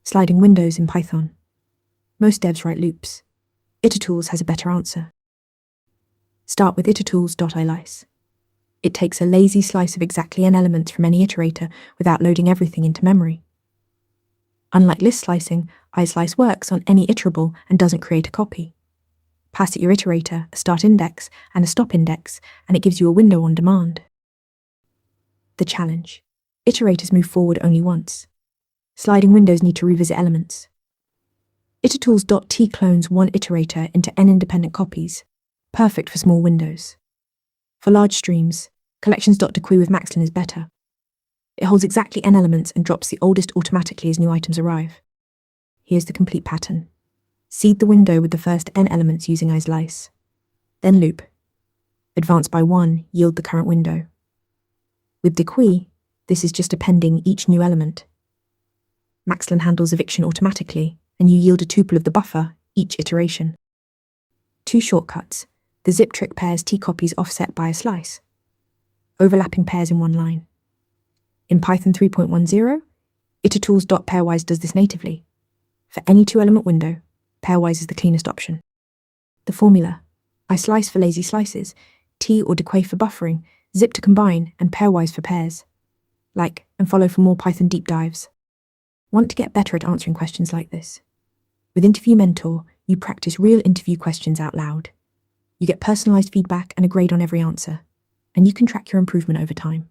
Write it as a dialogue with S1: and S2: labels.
S1: Sliding windows in Python. Most devs write loops. Itertools has a better answer. Start with itertools.islice. It takes a lazy slice of exactly n elements from any iterator without loading everything into memory. Unlike list slicing, islice works on any iterable and doesn't create a copy. Pass it your iterator, a start index, and a stop index, and it gives you a window on demand. The challenge. Iterators move forward only once. Sliding windows need to revisit elements. itertools.deque clones one iterator into n independent copies, perfect for small windows. For large streams, collections.deque with Maxlin is better. It holds exactly n elements and drops the oldest automatically as new items arrive. Here's the complete pattern. Seed the window with the first n elements using islice. Then loop. Advance by 1, yield the current window. With deque, this is just appending each new element. Maxlin handles eviction automatically, and you yield a tuple of the buffer each iteration. 2 shortcuts. The zip trick pairs t copies offset by a slice. Overlapping pairs in one line. In Python 3.10, itertools.pairwise does this natively. For any 2-element window, pairwise is the cleanest option. The formula: islice for lazy slices, t or deque for buffering, zip to combine, and pairwise for pairs. Like and follow for more Python deep dives. Want to get better at answering questions like this? With Interview Mentor, you practice real interview questions out loud. You get personalized feedback and a grade on every answer, and you can track your improvement over time.